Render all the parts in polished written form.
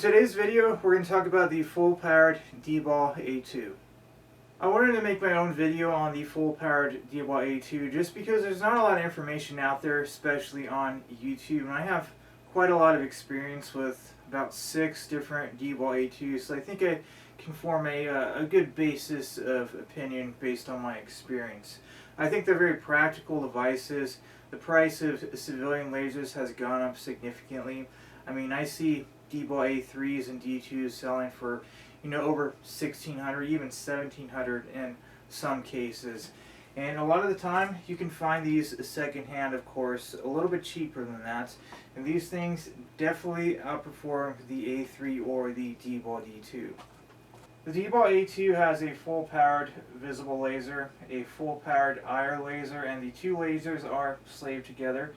today's video, we're going to talk about the full-powered DBAL A2. I wanted to make my own video on the full-powered DBAL A2 just because there's not a lot of information out there, especially on YouTube. And I have quite a lot of experience with about 6 different DBAL A2s, so I think I can form a good basis of opinion based on my experience. I think they're very practical devices. The price of civilian lasers has gone up significantly. I mean, I see DBAL A3s and D2s selling for, over $1,600, even $1,700 in some cases. And a lot of the time, you can find these secondhand, of course, a little bit cheaper than that. And these things definitely outperform the A3 or the DBAL D2. The DBAL A2 has a full-powered visible laser, a full-powered IR laser, and the two lasers are slaved together.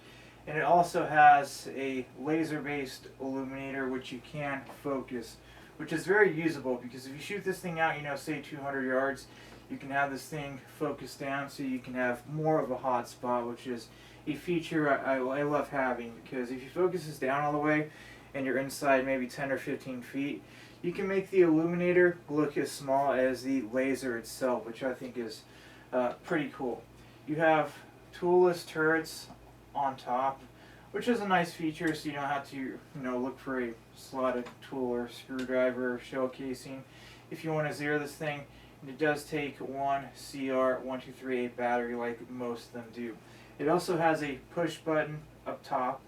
And it also has a laser-based illuminator which you can focus, which is very usable because if you shoot this thing out, say 200 yards, you can have this thing focused down so you can have more of a hot spot, which is a feature I love having, because if you focus this down all the way and you're inside maybe 10 or 15 feet, you can make the illuminator look as small as the laser itself, which I think is pretty cool. You have toolless turrets on top, which is a nice feature, so you don't have to look for a slotted tool or screwdriver or shell casing if you want to zero this thing. And it does take one CR1238 battery like most of them do. It also has a push button up top.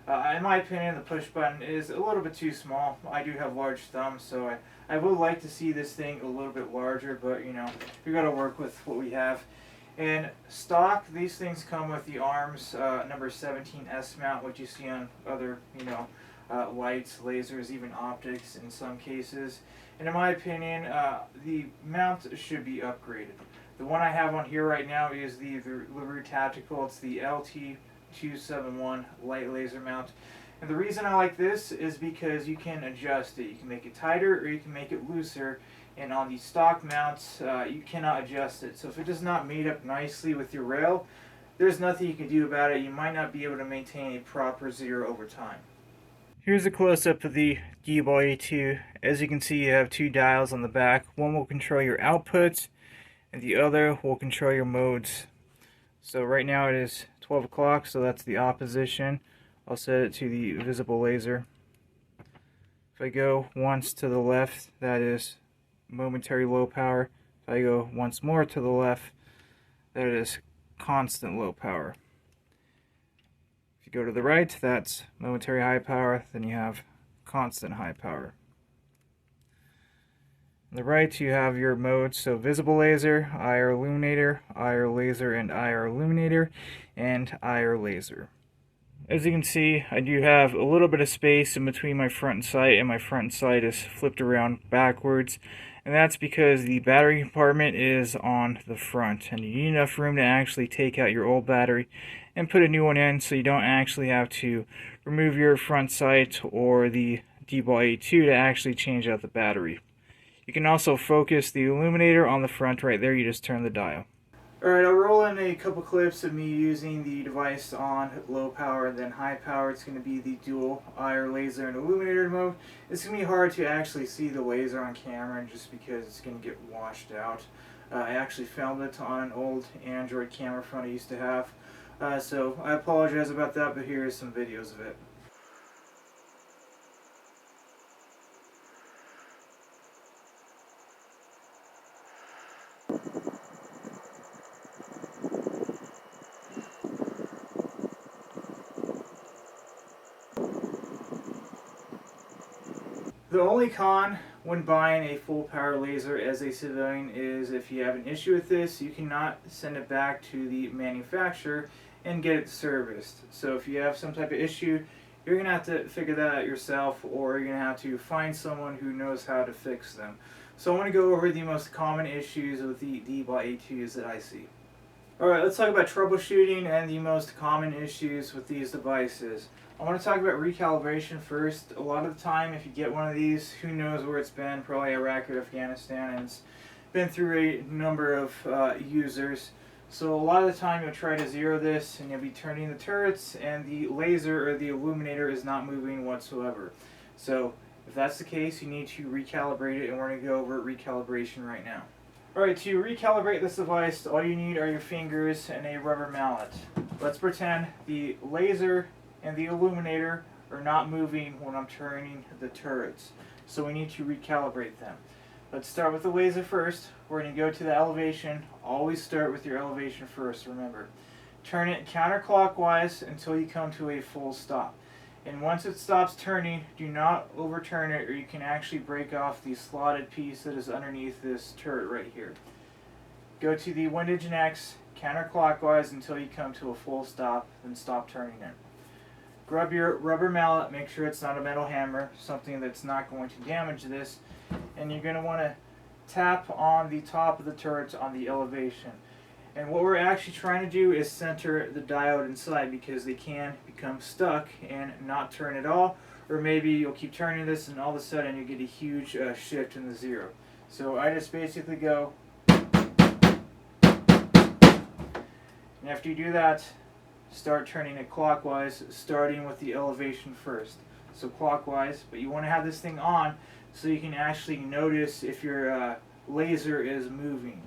In my opinion, the push button is a little bit too small. I do have large thumbs, so I would like to see this thing a little bit larger, but we got to work with what we have. In stock, these things come with the ARMS number 17S mount, which you see on other, lights, lasers, even optics in some cases. And in my opinion, the mount should be upgraded. The one I have on here right now is the LaRue Tactical. It's the LT271 light laser mount. And the reason I like this is because you can adjust it. You can make it tighter or you can make it looser. And on the stock mounts, you cannot adjust it. So if it is not made up nicely with your rail, there's nothing you can do about it. You might not be able to maintain a proper zero over time. Here's a close-up of the DBAL A2. As you can see, you have 2 dials on the back. One will control your outputs, and the other will control your modes. So right now it is 12 o'clock, so that's the opposition. I'll set it to the visible laser. If I go once to the left, that is momentary low power. If I go once more to the left, that is constant low power. If you go to the right, that's momentary high power, then you have constant high power. On the right, you have your modes, so visible laser, IR illuminator, IR laser and IR illuminator, and IR laser. As you can see, I do have a little bit of space in between my front sight, and my front sight is flipped around backwards. And that's because the battery compartment is on the front, and you need enough room to actually take out your old battery and put a new one in, so you don't actually have to remove your front sight or the DBAL A2 to actually change out the battery. You can also focus the illuminator on the front right there. You just turn the dial. Alright, I'll roll in a couple clips of me using the device on low power and then high power. It's going to be the dual IR laser and illuminator mode. It's going to be hard to actually see the laser on camera just because it's going to get washed out. I actually filmed it on an old Android camera phone I used to have. So I apologize about that, but here are some videos of it. The only con when buying a full power laser as a civilian is if you have an issue with this, you cannot send it back to the manufacturer and get it serviced. So if you have some type of issue, you're going to have to figure that out yourself, or you're going to have to find someone who knows how to fix them. So I want to go over the most common issues with the DBAL A2s that I see. Alright, let's talk about troubleshooting and the most common issues with these devices. I want to talk about recalibration first. A lot of the time, if you get one of these, who knows where it's been, probably Iraq or Afghanistan, and it's been through a number of users. So a lot of the time you'll try to zero this and you'll be turning the turrets and the laser or the illuminator is not moving whatsoever. So If that's the case, you need to recalibrate it, and we're going to go over recalibration right now. Alright, to recalibrate this device, all you need are your fingers and a rubber mallet. Let's pretend the laser and the illuminator are not moving when I'm turning the turrets. So we need to recalibrate them. Let's start with the laser first. We're going to go to the elevation. Always start with your elevation first, remember. Turn it counterclockwise until you come to a full stop. And once it stops turning, do not overturn it, or you can actually break off the slotted piece that is underneath this turret right here. Go to the windage and X counterclockwise until you come to a full stop, then stop turning it. Grab your rubber mallet, make sure it's not a metal hammer, something that's not going to damage this, and you're going to want to tap on the top of the turrets on the elevation. And what we're actually trying to do is center the diode inside, because they can become stuck and not turn at all, or maybe you'll keep turning this and all of a sudden you get a huge shift in the zero. So I just basically go, and after you do that, start turning it clockwise, starting with the elevation first. So clockwise, but you want to have this thing on so you can actually notice if your laser is moving.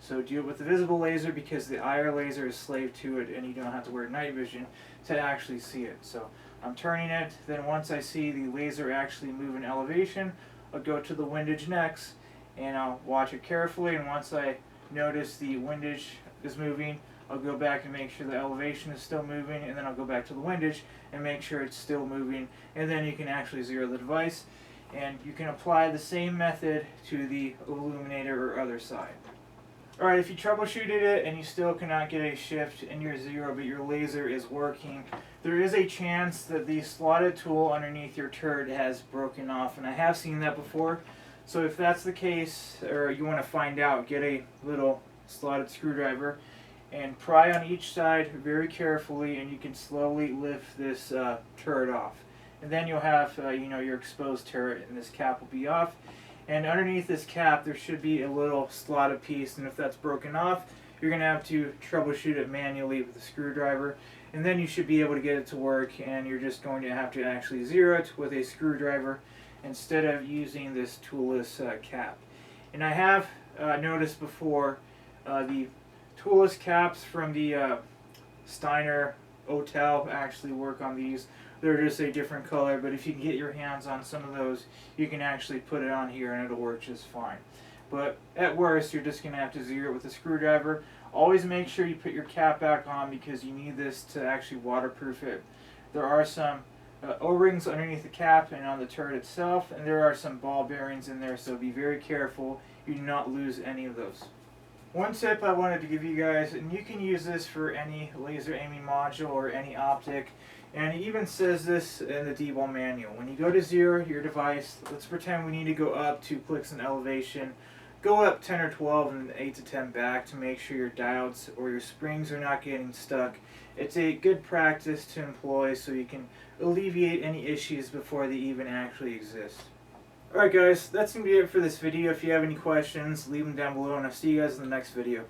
So do it with the visible laser, because the IR laser is slave to it and you don't have to wear night vision to actually see it. So I'm turning it, then once I see the laser actually move in elevation, I'll go to the windage next and I'll watch it carefully, and once I notice the windage is moving, I'll go back and make sure the elevation is still moving, and then I'll go back to the windage and make sure it's still moving, and then you can actually zero the device. And you can apply the same method to the illuminator or other side. Alright, if you troubleshooted it and you still cannot get a shift in your zero, but your laser is working, there is a chance that the slotted tool underneath your turret has broken off, and I have seen that before. So if that's the case, or you want to find out, get a little slotted screwdriver and pry on each side very carefully, and you can slowly lift this turret off. And then you'll have your exposed turret, and this cap will be off. And underneath this cap there should be a little slotted piece, and if that's broken off, you're going to have to troubleshoot it manually with a screwdriver, and then you should be able to get it to work, and you're just going to have to actually zero it with a screwdriver instead of using this toolless cap. And I have noticed before the toolless caps from the Steiner hotel actually work on these. They're just a different color, but if you can get your hands on some of those, you can actually put it on here and it'll work just fine. But at worst, you're just going to have to zero it with a screwdriver. Always make sure you put your cap back on, because you need this to actually waterproof it. There are some O-rings underneath the cap and on the turret itself, and there are some ball bearings in there, so be very careful you do not lose any of those. One tip I wanted to give you guys, and you can use this for any laser aiming module or any optic, and it even says this in the DBAL manual. When you go to zero your device, let's pretend we need to go up 2 clicks in elevation. Go up 10 or 12 and 8 to 10 back to make sure your diodes or your springs are not getting stuck. It's a good practice to employ so you can alleviate any issues before they even actually exist. Alright guys, that's going to be it for this video. If you have any questions, leave them down below, and I'll see you guys in the next video.